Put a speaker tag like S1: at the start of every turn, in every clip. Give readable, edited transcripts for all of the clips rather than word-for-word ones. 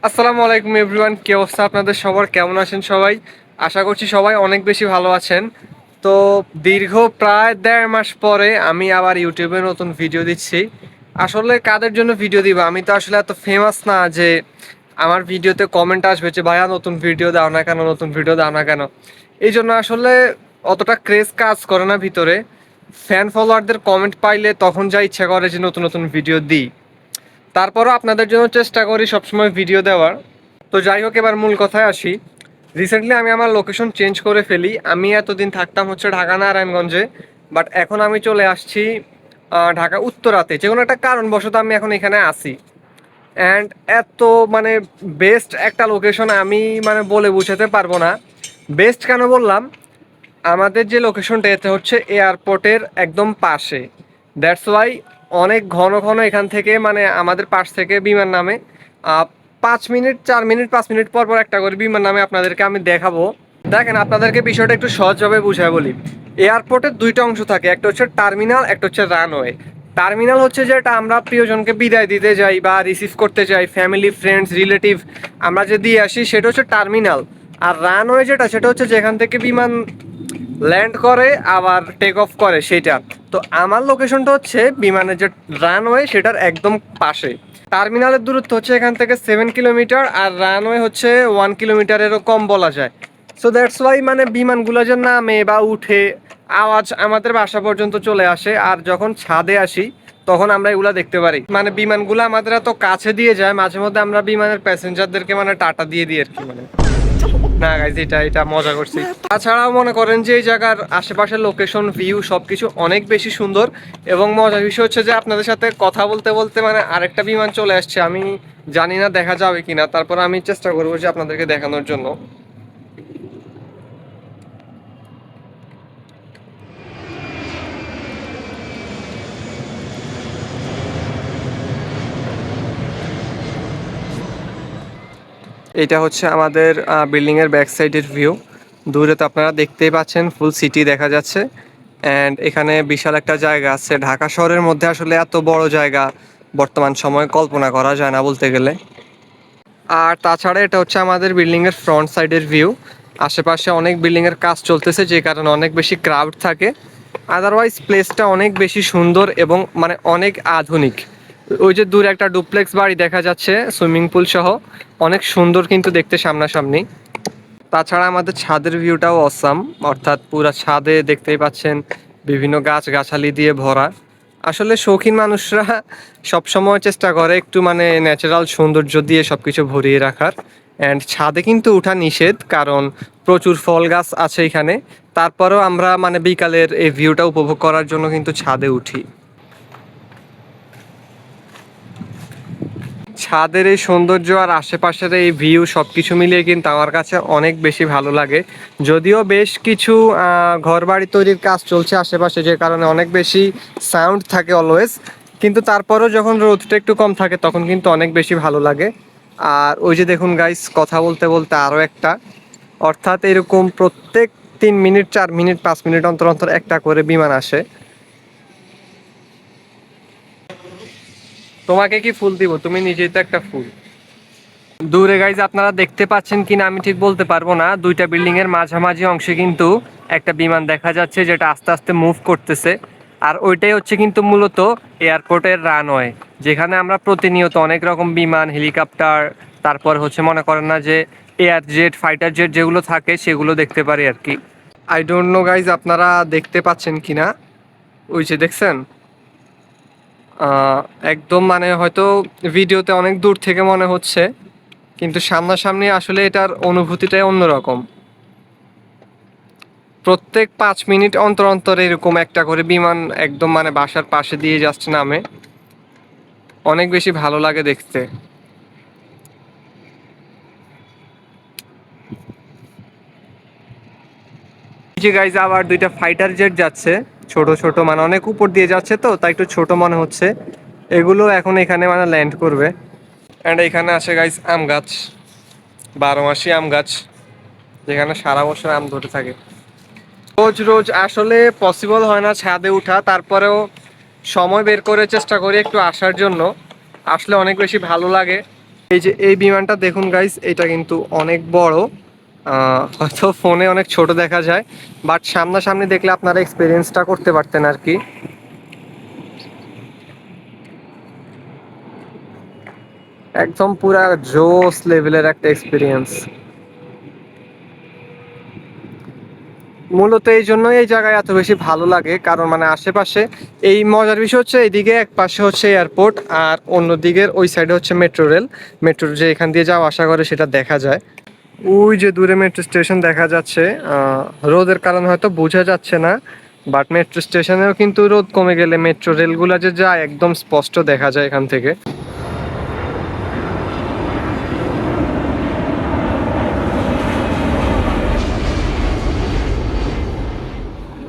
S1: আসসালামু আলাইকুম এভরিওয়ান, কি অবস্থা আপনাদের সবার? কেমন আছেন সবাই? আশা করছি সবাই অনেক বেশি ভালো আছেন। তো দীর্ঘ প্রায় 1.5 মাস পরে আমি আবার ইউটিউবে নতুন ভিডিও দিচ্ছি। আসলে কাদের জন্য ভিডিও দিব? আমি তো আসলে এত ফেমাস না যে আমার ভিডিওতে কমেন্ট আসবে যে ভাইয়া নতুন ভিডিও দাও না কেন, নতুন ভিডিও দাও না কেন। এই জন্য আসলে অতটা ক্রেজ কাজ করে না ভিতরে। ফ্যান ফলোয়ারদের কমেন্ট পাইলে তখন যা ইচ্ছা করে যে নতুন নতুন ভিডিও দিই। তারপরও আপনাদের জন্য চেষ্টা করি সবসময় ভিডিও দেওয়ার। তো যাই হোক, এবার মূল কথায় আসি। রিসেন্টলি আমি আমার লোকেশন চেঞ্জ করে ফেলি। আমি এতদিন থাকতাম হচ্ছে ঢাকা নারায়ণগঞ্জে, বাট এখন আমি চলে আসছি ঢাকা উত্তরাতে। যে কোনো একটা কারণবশত আমি এখন এখানে আসি। অ্যান্ড এত মানে বেস্ট একটা লোকেশন আমি মানে বলে বোঝাতে পারবো না। বেস্ট কেন বললাম, আমাদের যে লোকেশনটা এতে হচ্ছে এয়ারপোর্টের একদম পাশে। দ্যাটস ওয়াই অনেক ঘন ঘন এখান থেকে মানে আমাদের পাশ থেকে বিমান নামে। 5 মিনিট 4 মিনিট 5 মিনিট পর পর একটা করে বিমান নামে, আপনাদেরকে আমি দেখাবো। দেখেন, আপনাদেরকে বিষয়টা একটু সহজভাবে বুঝায় বলি। এয়ারপোর্টের দুইটা অংশ থাকে, একটা হচ্ছে টার্মিনাল, একটা হচ্ছে রানওয়ে। টার্মিনাল হচ্ছে যেটা আমরা প্রিয়জনকে বিদায় দিতে যাই বা রিসিভ করতে যাই, ফ্যামিলি ফ্রেন্ডস রিলেটিভ আমরা যে দিয়ে আসি, সেটা হচ্ছে টার্মিনাল। আর রানওয়ে যেটা, সেটা হচ্ছে যেখান থেকে বিমান ল্যান্ড করে আবার টেক অফ করে সেটা। তো আমার লোকেশনটা হচ্ছে বিমানের যে রানওয়ে সেটার একদম পাশে। টার্মিনালের দূরত্ব হচ্ছে এখান থেকে 7 কিলোমিটার, আর রানওয়ে হচ্ছে 1 কিলোমিটারেরও কম বলা যায়। সো দ্যাটস ওয়াই মানে বিমানগুলো যে নামে বা উঠে আওয়াজ আমাদের বাসা পর্যন্ত চলে আসে। আর যখন ছাদে আসি তখন আমরা এগুলা দেখতে পারি। মানে বিমানগুলো আমাদের এত কাছে দিয়ে যায়, মাঝে মধ্যে আমরা বিমানের প্যাসেঞ্জারদেরকে মানে টাটা দিয়ে দিই আর কি। মানে না গাইজ, এটা এটা মজা করছি। তাছাড়াও মনে করেন যে এই জায়গার আশেপাশের লোকেশন, ভিউ সবকিছু অনেক বেশি সুন্দর। এবং মজার বিষয় হচ্ছে যে আপনাদের সাথে কথা বলতে বলতে মানে আরেকটা বিমান চলে আসছে। আমি জানি না দেখা যাবে কিনা, তারপর আমি চেষ্টা করবো যে আপনাদেরকে দেখানোর জন্য। এটা হচ্ছে আমাদের বিল্ডিং এর ব্যাক সাইডের ভিউ। দূরে তো আপনারা দেখতেই পাচ্ছেন ফুল সিটি দেখা যাচ্ছে। অ্যান্ড এখানে বিশাল একটা জায়গা আছে। ঢাকা শহরের মধ্যে আসলে এত বড় জায়গা বর্তমান সময়ে কল্পনা করা যায় না বলতে গেলে। আর তাছাড়া এটা হচ্ছে আমাদের বিল্ডিং এর ফ্রন্ট সাইডের ভিউ। আশেপাশে অনেক বিল্ডিং এর কাজ চলতেছে, যে কারণে অনেক বেশি ক্রাউড থাকে। আদারওয়াইজ প্লেসটা অনেক বেশি সুন্দর এবং মানে অনেক আধুনিক। ওই যে দূরে একটা ডুপ্লেক্স বাড়ি দেখা যাচ্ছে সুইমিং পুল সহ, অনেক সুন্দর কিন্তু দেখতে সামনাসামনি। তাছাড়া আমাদের ছাদের ভিউটাও অসাম, অর্থাৎ পুরা ছাদে দেখতেই পাচ্ছেন বিভিন্ন গাছ গাছালি দিয়ে ভরা। আসলে শৌখিন মানুষরা সবসময় চেষ্টা করে একটু মানে ন্যাচারাল সৌন্দর্য দিয়ে সবকিছু ভরিয়ে রাখার। অ্যান্ড ছাদে কিন্তু ওঠা নিষেধ, কারণ প্রচুর ফল গাছ আছে এখানে। তারপরেও আমরা মানে বিকালের এই ভিউটা উপভোগ করার জন্য কিন্তু ছাদে উঠি। ছাদের এই সৌন্দর্য আর আশেপাশের এই ভিউ সবকিছু মিলিয়ে কিন্তু আমার কাছে অনেক বেশি ভালো লাগে। যদিও বেশ কিছু ঘরবাড়ি তৈরির কাজ চলছে আশেপাশে, যে কারণে অনেক বেশি সাউন্ড থাকে অলওয়েজ, কিন্তু তারপরেও যখন রোদটা একটু কম থাকে তখন কিন্তু অনেক বেশি ভালো লাগে। আর ওই যে দেখুন গাইস, কথা বলতে বলতে আরও একটা, অর্থাৎ এরকম প্রত্যেক 3 মিনিট 4 মিনিট 5 মিনিট অন্তর অন্তর একটা করে বিমান আসে। তোমাকে কি ফুল দিব? তুমি নিজেই তো একটা ফুল। দূরে গাইজ আপনারা দেখতে পাচ্ছেন কিনা আমি ঠিক বলতে পারবো না, দুইটা বিল্ডিং এর মাঝামাঝি অংশে কিন্তু একটা বিমান দেখা যাচ্ছে যেটা আস্তে আস্তে মুভ করতেছে। আর ওইটাই হচ্ছে কিন্তু মূলত এয়ারপোর্টের রানওয়ে, যেখানে আমরা প্রতিনিয়ত অনেক রকম বিমান, হেলিকপ্টার, তারপর হচ্ছে মনে করেন না যে এয়ার জেট, ফাইটার জেট যেগুলো থাকে সেগুলো দেখতে পারি আর কি। আই ডোন্ট নো গাইজ আপনারা দেখতে পাচ্ছেন কিনা, ওই যে দেখছেন একদম মানে হয়তো ভিডিওতে অনেক দূর থেকে মনে হচ্ছে, কিন্তু সামনাসামনি আসলে এটার অনুভূতিটাই অন্যরকম। প্রত্যেক 5 মিনিট অন্তর অন্তর এরকম একটা করে বিমান একদম মানে বাসার পাশে দিয়ে জাস্ট নামে। অনেক বেশি ভালো লাগে দেখতে। যে গাইজ আবার দুইটা ফাইটার জেট যাচ্ছে, ছোট ছোট মানে অনেক উপর দিয়ে যাচ্ছে, তো তাই একটু ছোট মনে হচ্ছে। এগুলো এখন এখানে মানে ল্যান্ড করবে। অ্যান্ড এখানে আছে গাইজ আম গাছ, 12 মাসি আম গাছ, যেখানে সারা বছর আম ধরে থাকে। রোজ রোজ আসলে পসিবল হয় না ছাদে ওঠা, তারপরেও সময় বের করে চেষ্টা করি একটু আসার জন্য। আসলে অনেক বেশি ভালো লাগে। এই যে এই বিমানটা দেখুন গাইস, এটা কিন্তু অনেক বড়। হয়তো ফোনে অনেক ছোট দেখা যায়, বাট সামনাসামনি দেখলে আপনারা এক্সপিরিয়েন্সটা করতে পারতেন আর কি। একদম পুরা জোস লেভেলের একটা এক্সপিরিয়েন্স। মূলত এই জন্যই এই জায়গায় এত বেশি ভালো লাগে, কারণ মানে আশেপাশে এই মজার বিষয় হচ্ছে এইদিকে এক পাশে হচ্ছে এয়ারপোর্ট, আর অন্য দিকের ওই সাইডে হচ্ছে মেট্রো রেল। মেট্রো যে এখান দিয়ে যাওয়া আসা করে সেটা দেখা যায়। ওই যে দূরে মেট্রো স্টেশন দেখা যাচ্ছে। রোদের কারণে হয়তো বোঝা যাচ্ছে না, বাট মেট্রো স্টেশনেও কিন্তু রোদ কমে গেলে মেট্রো রেলগুলো যে যায় একদম স্পষ্ট দেখা যায় এখান থেকে।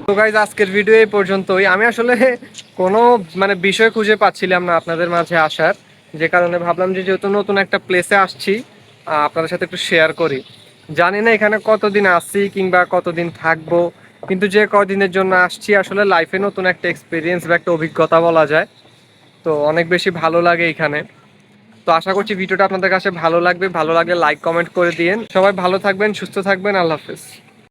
S1: তো গাইজ আজকের ভিডিও এই পর্যন্তই। আমি আসলে কোনো মানে বিষয় খুঁজে পাচ্ছিলাম না আপনাদের মাঝে আসার, যে কারণে ভাবলাম যে যেহেতু নতুন একটা প্লেসে আসছি আপনাদের সাথে একটু শেয়ার করি। জানি না এখানে কতদিন আসছি কিংবা কতদিন থাকবো, কিন্তু যে কদিনের জন্য আসছি আসলে লাইফে নতুন একটা এক্সপিরিয়েন্স বা একটা অভিজ্ঞতা বলা যায়। তো অনেক বেশি ভালো লাগে এখানে। তো আশা করছি ভিডিওটা আপনাদের কাছে ভালো লাগবে। ভালো লাগলে লাইক কমেন্ট করে দিয়েন। সবাই ভালো থাকবেন, সুস্থ থাকবেন। আল্লাহ হাফেজ।